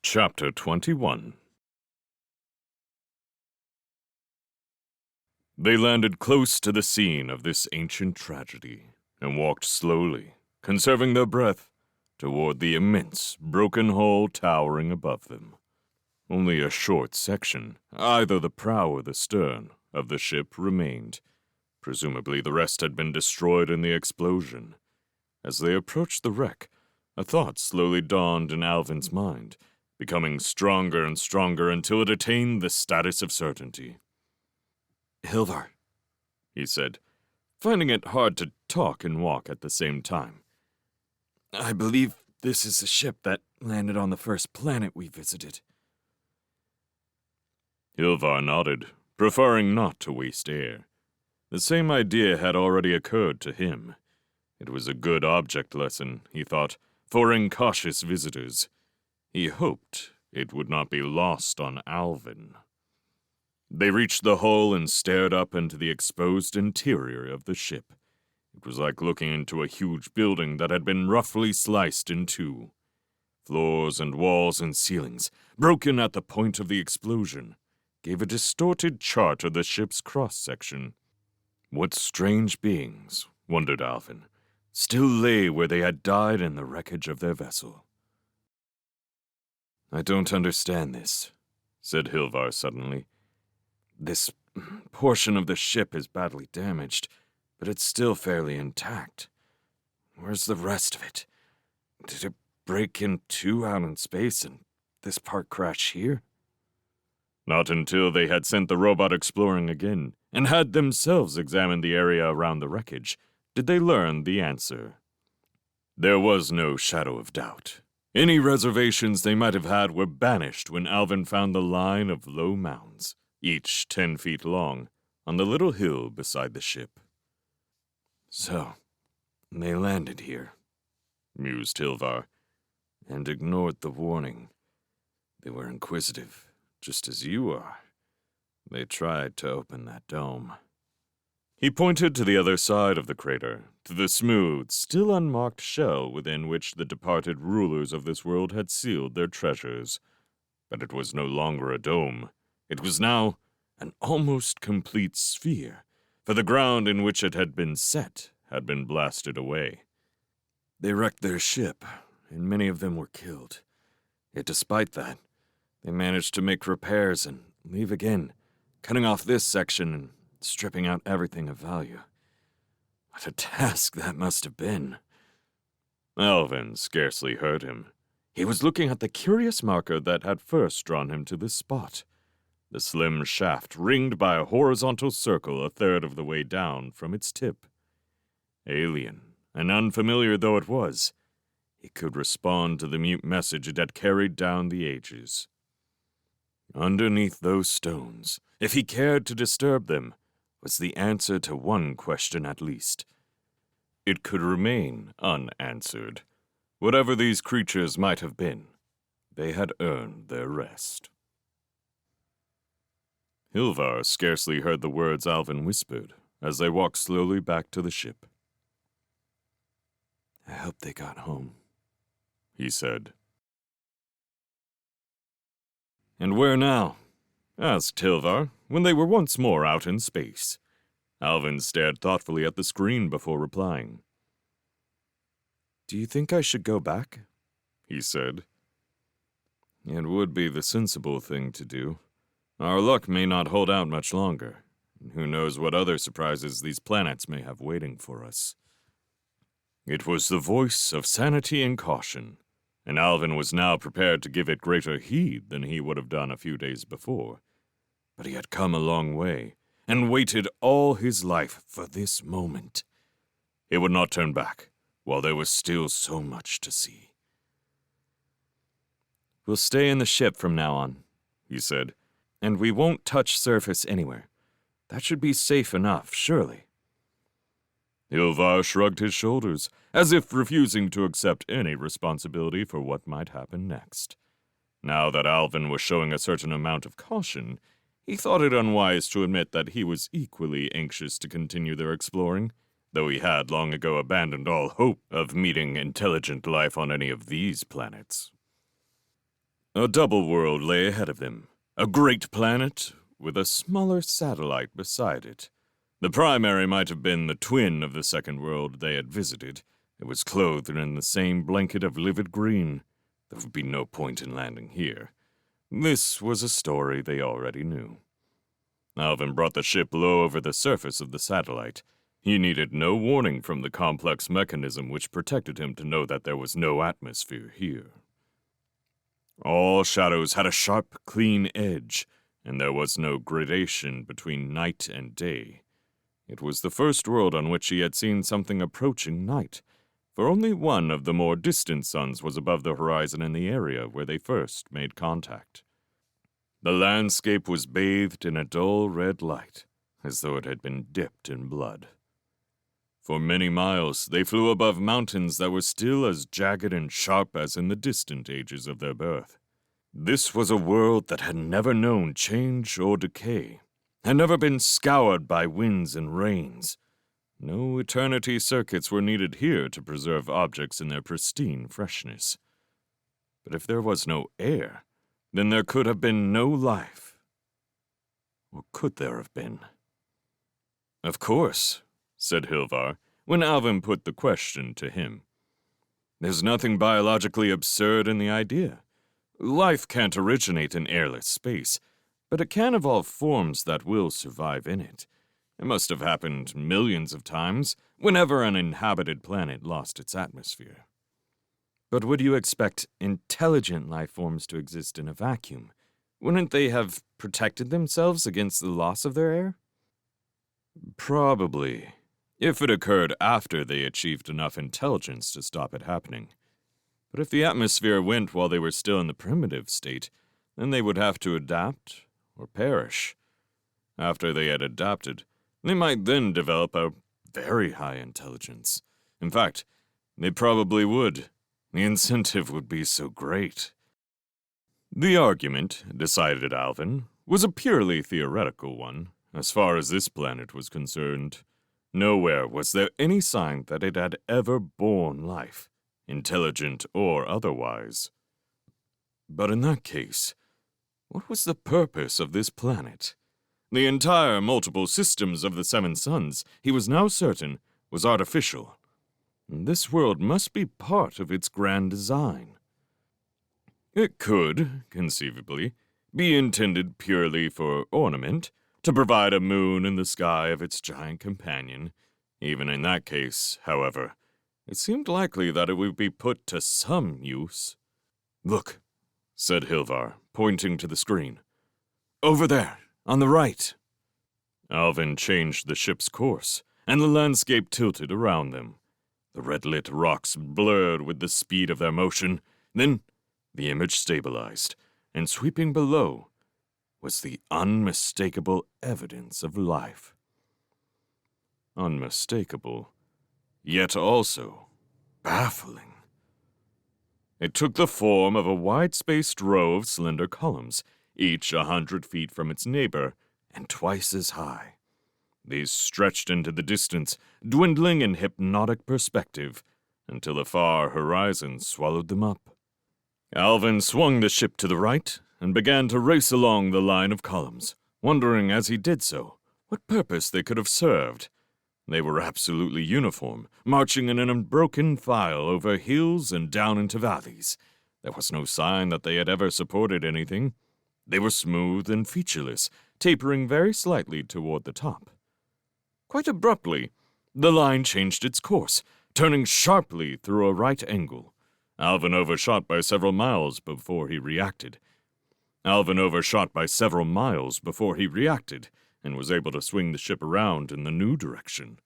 Chapter 21. They landed close to the scene of this ancient tragedy and walked slowly, conserving their breath, toward the immense, broken hull towering above them. Only a short section, either the prow or the stern, of the ship remained. Presumably the rest had been destroyed in the explosion. As they approached the wreck, a thought slowly dawned in Alvin's mind, becoming stronger and stronger until it attained the status of certainty. "Hilvar," he said, finding it hard to talk and walk at the same time. "I believe this is the ship that landed on the first planet we visited." Hilvar nodded, preferring not to waste air. The same idea had already occurred to him. It was a good object lesson, he thought, for incautious visitors. He hoped it would not be lost on Alvin. They reached the hull and stared up into the exposed interior of the ship. It was like looking into a huge building that had been roughly sliced in two. Floors and walls and ceilings, broken at the point of the explosion, gave a distorted chart of the ship's cross-section. What strange beings, wondered Alvin, still lay where they had died in the wreckage of their vessel. "I don't understand this," said Hilvar suddenly. "This portion of the ship is badly damaged, but it's still fairly intact. Where's the rest of it? Did it break in two out in space and this part crash here?" Not until they had sent the robot exploring again, and had themselves examined the area around the wreckage, did they learn the answer. There was no shadow of doubt. Any reservations they might have had were banished when Alvin found the line of low mounds, each 10 feet long, on the little hill beside the ship. "So, they landed here," mused Hilvar, "and ignored the warning. They were inquisitive, just as you are. They tried to open that dome." He pointed to the other side of the crater, to the smooth, still unmarked shell within which the departed rulers of this world had sealed their treasures. But it was no longer a dome. It was now an almost complete sphere, for the ground in which it had been set had been blasted away. They wrecked their ship, and many of them were killed. Yet despite that, they managed to make repairs and leave again, cutting off this section and stripping out everything of value. What a task that must have been. Alvin scarcely heard him. He was looking at the curious marker that had first drawn him to this spot. The slim shaft ringed by a horizontal circle a third of the way down from its tip. Alien and unfamiliar though it was, it could respond to the mute message it had carried down the ages. Underneath those stones, if he cared to disturb them, was the answer to one question at least. It could remain unanswered. Whatever these creatures might have been, they had earned their rest. Hilvar scarcely heard the words Alvin whispered as they walked slowly back to the ship. "I hope they got home," he said. "And where now?" asked Hilvar, when they were once more out in space. Alvin stared thoughtfully at the screen before replying. "Do you think I should go back?" he said. "It would be the sensible thing to do. Our luck may not hold out much longer, and who knows what other surprises these planets may have waiting for us." It was the voice of sanity and caution, and Alvin was now prepared to give it greater heed than he would have done a few days before. But he had come a long way, and waited all his life for this moment. He would not turn back, while there was still so much to see. "We'll stay in the ship from now on," he said, "and we won't touch surface anywhere. That should be safe enough, surely." Hilvar shrugged his shoulders, as if refusing to accept any responsibility for what might happen next. Now that Alvin was showing a certain amount of caution, he thought it unwise to admit that he was equally anxious to continue their exploring, though he had long ago abandoned all hope of meeting intelligent life on any of these planets. A double world lay ahead of them, a great planet with a smaller satellite beside it. The primary might have been the twin of the second world they had visited. It was clothed in the same blanket of livid green. There would be no point in landing here. This was a story they already knew. Alvin brought the ship low over the surface of the satellite. He needed no warning from the complex mechanism which protected him to know that there was no atmosphere here. All shadows had a sharp, clean edge, and there was no gradation between night and day. It was the first world on which he had seen something approaching night, for only one of the more distant suns was above the horizon in the area where they first made contact. The landscape was bathed in a dull red light, as though it had been dipped in blood. For many miles, they flew above mountains that were still as jagged and sharp as in the distant ages of their birth. This was a world that had never known change or decay, had never been scoured by winds and rains. No eternity circuits were needed here to preserve objects in their pristine freshness. But if there was no air, then there could have been no life. Or could there have been? Of course, said Hilvar, when Alvin put the question to him. There's nothing biologically absurd in the idea. Life can't originate in airless space, but it can evolve forms that will survive in it. It must have happened millions of times, whenever an inhabited planet lost its atmosphere. But would you expect intelligent life forms to exist in a vacuum? Wouldn't they have protected themselves against the loss of their air? Probably, if it occurred after they achieved enough intelligence to stop it happening. But if the atmosphere went while they were still in the primitive state, then they would have to adapt or perish. After they had adapted, they might then develop a very high intelligence. In fact, they probably would. The incentive would be so great. The argument, decided Alvin, was a purely theoretical one, as far as this planet was concerned. Nowhere was there any sign that it had ever borne life, intelligent or otherwise. But in that case, what was the purpose of this planet? The entire multiple systems of the seven suns, he was now certain, was artificial. This world must be part of its grand design. It could, conceivably, be intended purely for ornament, to provide a moon in the sky of its giant companion. Even in that case, however, it seemed likely that it would be put to some use. Look, said Hilvar, pointing to the screen. Over there, on the right. Alvin changed the ship's course, and the landscape tilted around them. The red-lit rocks blurred with the speed of their motion. Then the image stabilized, and sweeping below was the unmistakable evidence of life. Unmistakable, yet also baffling. It took the form of a wide-spaced row of slender columns, each 100 feet from its neighbor and twice as high. These stretched into the distance, dwindling in hypnotic perspective, until the far horizon swallowed them up. Alvin swung the ship to the right and began to race along the line of columns, wondering as he did so what purpose they could have served. They were absolutely uniform, marching in an unbroken file over hills and down into valleys. There was no sign that they had ever supported anything. They were smooth and featureless, tapering very slightly toward the top. Quite abruptly, the line changed its course, turning sharply through a right angle. Alvin overshot by several miles before he reacted. And was able to swing the ship around in the new direction.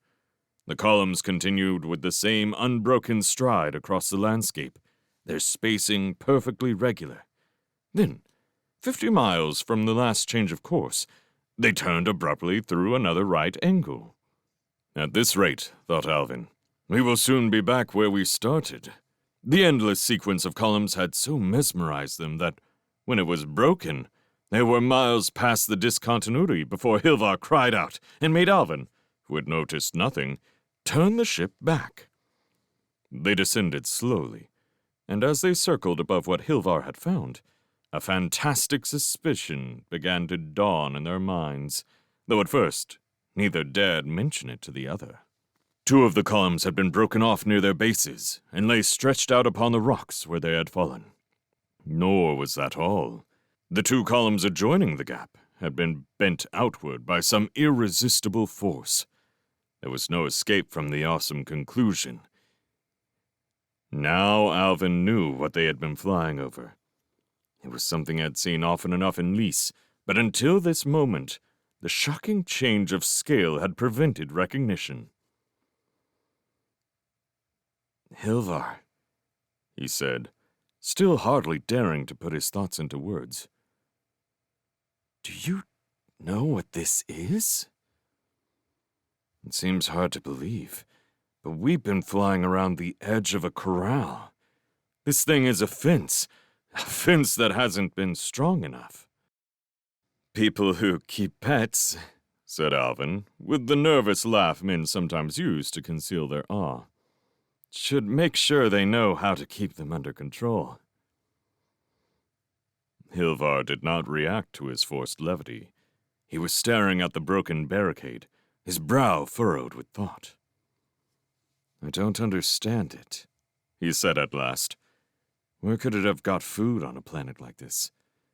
The columns continued with the same unbroken stride across the landscape, their spacing perfectly regular. Then, 50 miles from the last change of course, they turned abruptly through another right angle. At this rate, thought Alvin, we will soon be back where we started. The endless sequence of columns had so mesmerized them that, when it was broken, they were miles past the discontinuity before Hilvar cried out and made Alvin, who had noticed nothing, turn the ship back. They descended slowly, and as they circled above what Hilvar had found, A fantastic suspicion began to dawn in their minds, though at first neither dared mention it to the other. Two of the columns had been broken off near their bases and lay stretched out upon the rocks where they had fallen. Nor was that all. The two columns adjoining the gap had been bent outward by some irresistible force. There was no escape from the awesome conclusion. Now Alvin knew what they had been flying over. It was something he had seen often enough in Lys, but until this moment, the shocking change of scale had prevented recognition. "Hilvar," he said, still hardly daring to put his thoughts into words. "Do you know what this is? It seems hard to believe, but we've been flying around the edge of a corral. This thing is a fence that hasn't been strong enough." "People who keep pets," said Alvin, with the nervous laugh men sometimes use to conceal their awe, "should make sure they know how to keep them under control." Hilvar did not react to his forced levity. He was staring at the broken barricade, his brow furrowed with thought. "I don't understand it," he said at last. "Where could it have got food on a planet like this?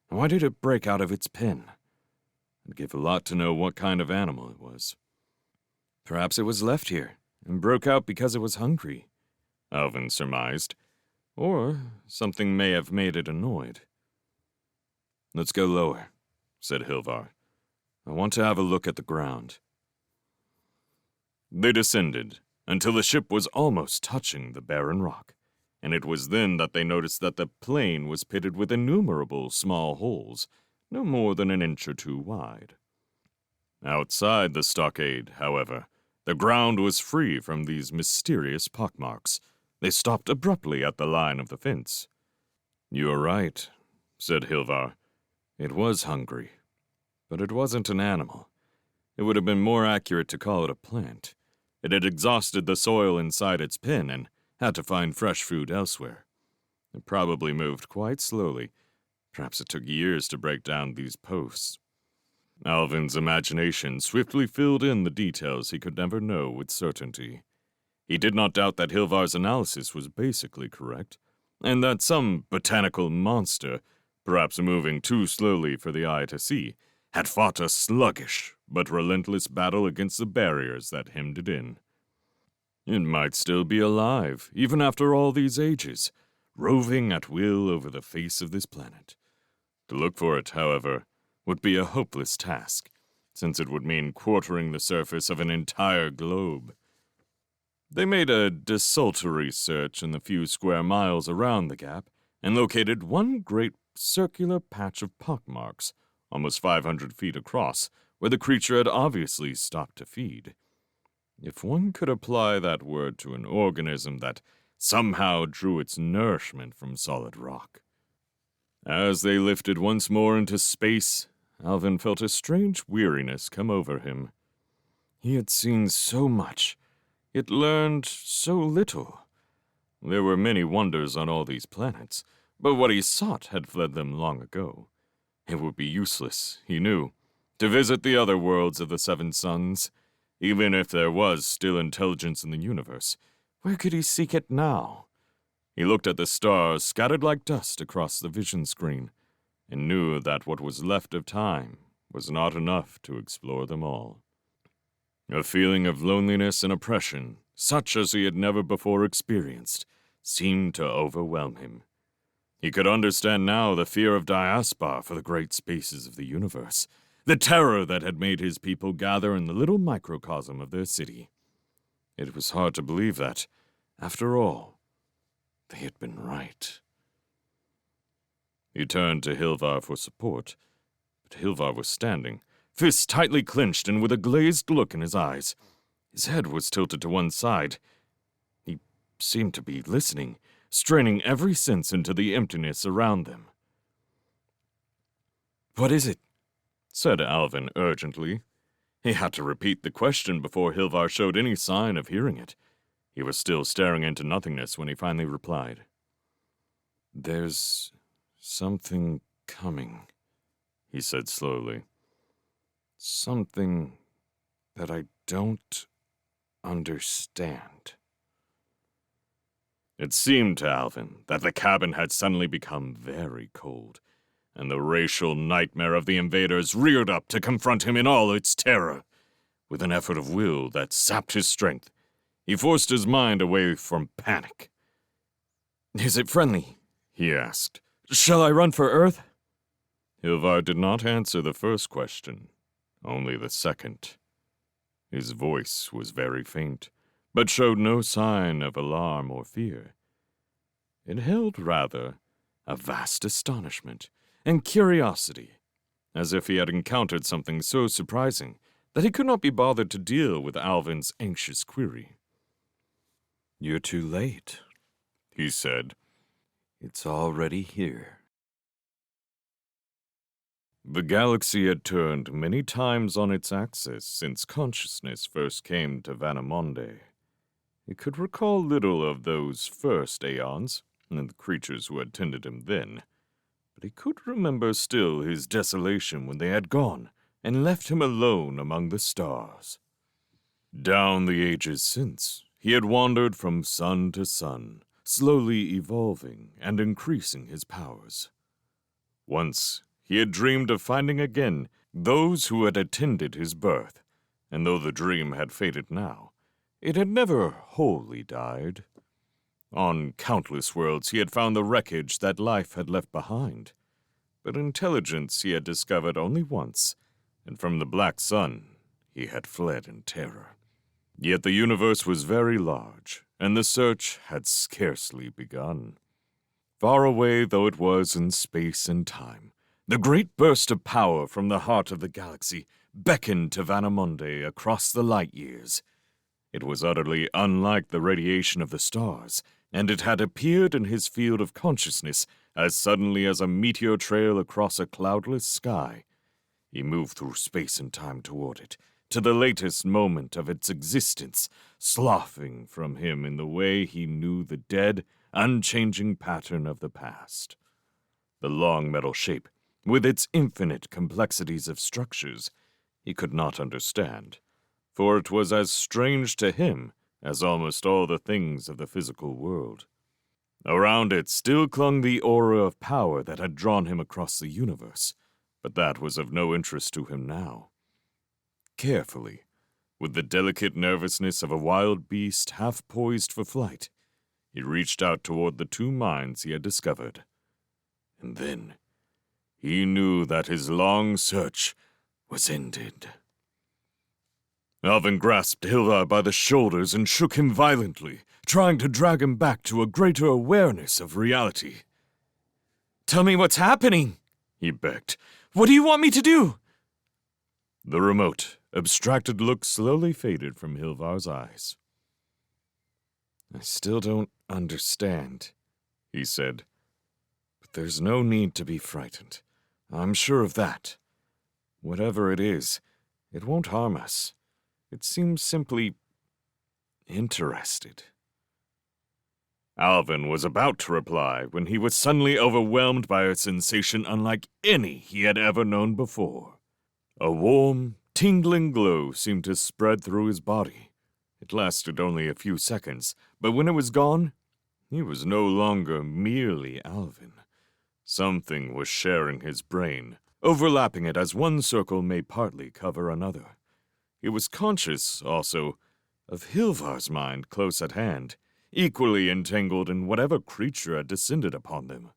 And why did it break out of its pen? I'd give a lot to know what kind of animal it was." "Perhaps it was left here and broke out because it was hungry," Alvin surmised. "Or something may have made it annoyed." "Let's go lower," said Hilvar. "I want to have a look at the ground." They descended until the ship was almost touching the barren rock, and it was then that they noticed that the plain was pitted with innumerable small holes, no more than an inch or two wide. Outside the stockade, however, the ground was free from these mysterious pockmarks. They stopped abruptly at the line of the fence. "You are right," said Hilvar. "It was hungry, but it wasn't an animal. It would have been more accurate to call it a plant. It had exhausted the soil inside its pen and had to find fresh food elsewhere. It probably moved quite slowly. Perhaps it took years to break down these posts." Alvin's imagination swiftly filled in the details he could never know with certainty. He did not doubt that Hilvar's analysis was basically correct, and that some botanical monster, perhaps moving too slowly for the eye to see, had fought a sluggish but relentless battle against the barriers that hemmed it in. It might still be alive, even after all these ages, roving at will over the face of this planet. To look for it, however, would be a hopeless task, since it would mean quartering the surface of an entire globe. They made a desultory search in the few square miles around the gap, and located one great circular patch of pockmarks, almost 500 feet across, where the creature had obviously stopped to feed. If one could apply that word to an organism that somehow drew its nourishment from solid rock. As they lifted once more into space, Alvin felt a strange weariness come over him. He had seen so much, yet learned so little. There were many wonders on all these planets, but what he sought had fled them long ago. It would be useless, he knew, to visit the other worlds of the Seven Suns. Even if there was still intelligence in the universe, where could he seek it now? He looked at the stars scattered like dust across the vision screen, and knew that what was left of time was not enough to explore them all. A feeling of loneliness and oppression, such as he had never before experienced, seemed to overwhelm him. He could understand now the fear of Diaspar for the great spaces of the universe, the terror that had made his people gather in the little microcosm of their city. It was hard to believe that, after all, they had been right. He turned to Hilvar for support, but Hilvar was standing, fists tightly clenched and with a glazed look in his eyes. His head was tilted to one side. He seemed to be listening, straining every sense into the emptiness around them. "What is it?" said Alvin urgently. He had to repeat the question before Hilvar showed any sign of hearing it. He was still staring into nothingness when he finally replied. "There's something coming, he said slowly. Something that I don't understand. It seemed to Alvin that the cabin had suddenly become very cold, and the racial nightmare of the invaders reared up to confront him in all its terror. With an effort of will that sapped his strength, he forced his mind away from panic. "Is it friendly?" he asked. "Shall I run for Earth?" Hilvar did not answer the first question, only the second. His voice was very faint, but showed no sign of alarm or fear. It held, rather, a vast astonishment and curiosity, as if he had encountered something so surprising that he could not be bothered to deal with Alvin's anxious query. "You're too late," he said. "It's already here." The galaxy had turned many times on its axis since consciousness first came to Vanamonde. It could recall little of those first aeons, and the creatures who had tended him then, but he could remember still his desolation when they had gone and left him alone among the stars. Down the ages since, he had wandered from sun to sun, slowly evolving and increasing his powers. Once, he had dreamed of finding again those who had attended his birth, and though the dream had faded now, it had never wholly died. On countless worlds he had found the wreckage that life had left behind, but intelligence he had discovered only once, and from the Black Sun he had fled in terror. Yet the universe was very large, and the search had scarcely begun. Far away though it was in space and time, the great burst of power from the heart of the galaxy beckoned to Vanamonde across the light years. It was utterly unlike the radiation of the stars, and it had appeared in his field of consciousness as suddenly as a meteor trail across a cloudless sky. He moved through space and time toward it, to the latest moment of its existence, sloughing from him in the way he knew the dead, unchanging pattern of the past. The long metal shape, with its infinite complexities of structures, he could not understand, for it was as strange to him as almost all the things of the physical world. Around it still clung the aura of power that had drawn him across the universe, but that was of no interest to him now. Carefully, with the delicate nervousness of a wild beast half poised for flight, he reached out toward the two minds he had discovered. And then he knew that his long search was ended. Alvin grasped Hilvar by the shoulders and shook him violently, trying to drag him back to a greater awareness of reality. "Tell me what's happening," he begged. "What do you want me to do?" The remote, abstracted look slowly faded from Hilvar's eyes. "I still don't understand," he said. "But there's no need to be frightened. I'm sure of that. Whatever it is, it won't harm us. It seems simply interested." Alvin was about to reply when he was suddenly overwhelmed by a sensation unlike any he had ever known before. A warm, tingling glow seemed to spread through his body. It lasted only a few seconds, but when it was gone, he was no longer merely Alvin. Something was sharing his brain, overlapping it as one circle may partly cover another. He was conscious, also, of Hilvar's mind close at hand, equally entangled in whatever creature had descended upon them.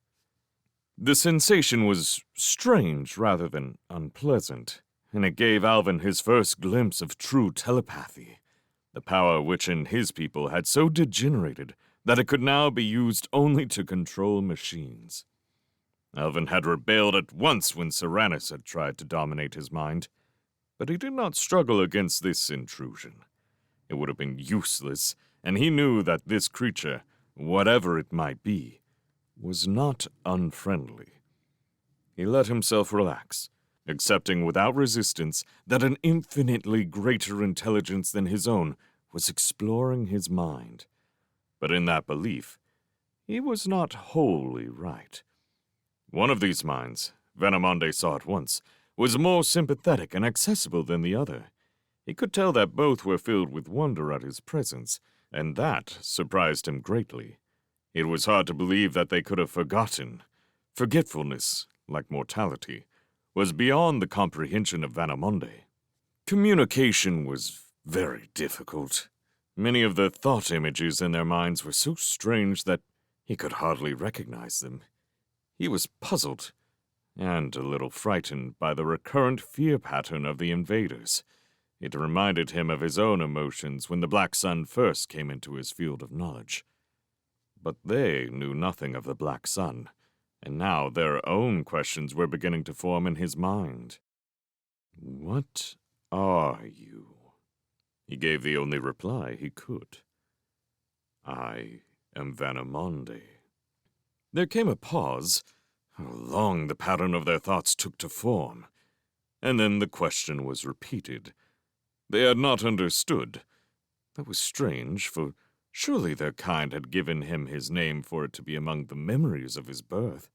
The sensation was strange rather than unpleasant, and it gave Alvin his first glimpse of true telepathy, the power which in his people had so degenerated that it could now be used only to control machines. Alvin had rebelled at once when Serranus had tried to dominate his mind, but he did not struggle against this intrusion. It would have been useless, and he knew that this creature, whatever it might be, was not unfriendly. He let himself relax, accepting without resistance that an infinitely greater intelligence than his own was exploring his mind. But in that belief, he was not wholly right. One of these minds Vanamonde saw at once, was more sympathetic and accessible than the other. He could tell that both were filled with wonder at his presence, and that surprised him greatly. It was hard to believe that they could have forgotten. Forgetfulness, like mortality, was beyond the comprehension of Vanamonde. Communication was very difficult. Many of the thought images in their minds were so strange that he could hardly recognize them. He was puzzled, and a little frightened by the recurrent fear pattern of the invaders. It reminded him of his own emotions when the Black Sun first came into his field of knowledge. But they knew nothing of the Black Sun, and now their own questions were beginning to form in his mind. "What are you?" He gave the only reply he could. "I am Vanamonde." There came a pause. How long the pattern of their thoughts took to form. And then the question was repeated. They had not understood. That was strange, for surely their kind had given him his name for it to be among the memories of his birth.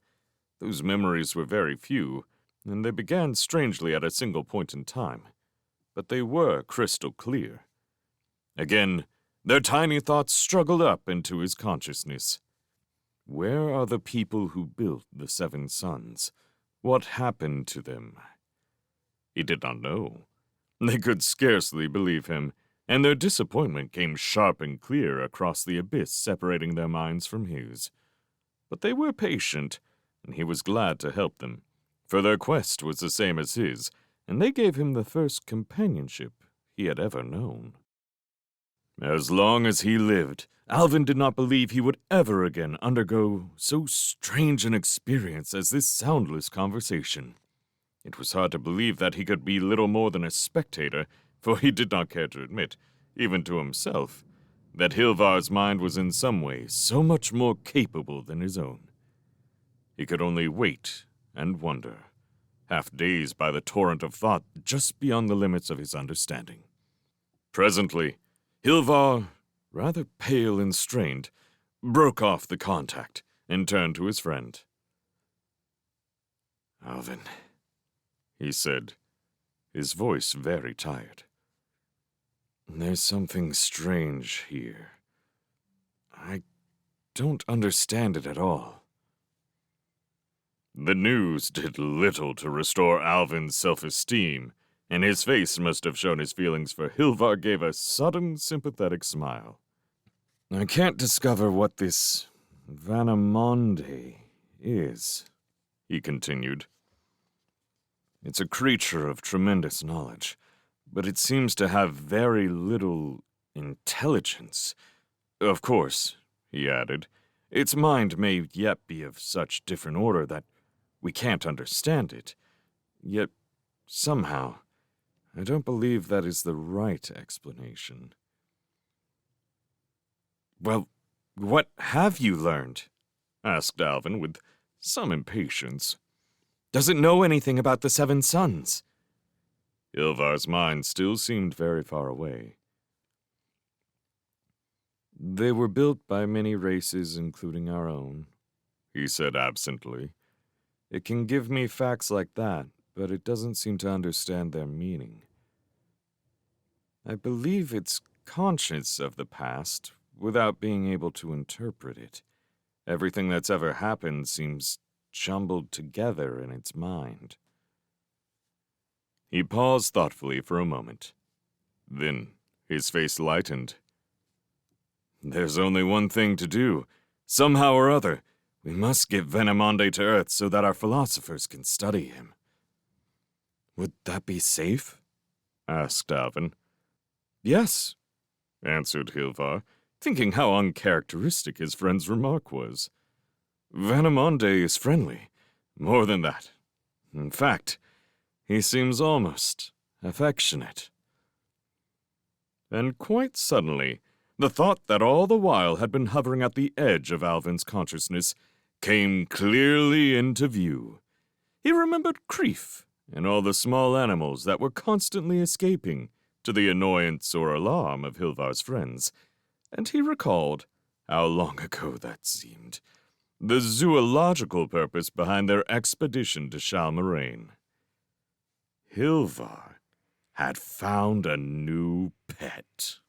Those memories were very few, and they began strangely at a single point in time. But they were crystal clear. Again, their tiny thoughts struggled up into his consciousness. Where are the people who built the 7 suns? What happened to them? He did not know. They could scarcely believe him, and their disappointment came sharp and clear across the abyss separating their minds from his. But they were patient, and he was glad to help them, for their quest was the same as his, and they gave him the first companionship he had ever known. As long as he lived, Alvin did not believe he would ever again undergo so strange an experience as this soundless conversation. It was hard to believe that he could be little more than a spectator, for he did not care to admit, even to himself, that Hilvar's mind was in some way so much more capable than his own. He could only wait and wonder, half dazed by the torrent of thought just beyond the limits of his understanding. Presently, Hilvar, rather pale and strained, broke off the contact and turned to his friend. "Alvin," he said, his voice very tired. "There's something strange here. I don't understand it at all." The news did little to restore Alvin's self-esteem, and his face must have shown his feelings, for Hilvar gave a sudden, sympathetic smile. "I can't discover what this Vanamonde is," he continued. "It's a creature of tremendous knowledge, but it seems to have very little intelligence. Of course," he added, "its mind may yet be of such different order that we can't understand it. Yet, somehow, I don't believe that is the right explanation." "Well, what have you learned?" asked Alvin with some impatience. "Does it know anything about the 7 suns?" Hilvar's mind still seemed very far away. "They were built by many races, including our own," he said absently. "It can give me facts like that, but it doesn't seem to understand their meaning. I believe it's conscious of the past, without being able to interpret it. Everything that's ever happened seems jumbled together in its mind." He paused thoughtfully for a moment. Then his face lightened. "There's only one thing to do. Somehow or other, we must get Vanamonde to Earth so that our philosophers can study him." "Would that be safe?" asked Alvin. "Yes," answered Hilvar, thinking how uncharacteristic his friend's remark was. "Vanamonde is friendly. More than that. In fact, he seems almost affectionate." And quite suddenly, the thought that all the while had been hovering at the edge of Alvin's consciousness came clearly into view. He remembered Kreef and all the small animals that were constantly escaping, to the annoyance or alarm of Hilvar's friends, and he recalled how long ago that seemed. the zoological purpose behind their expedition to Shalmoraine. Hilvar had found a new pet.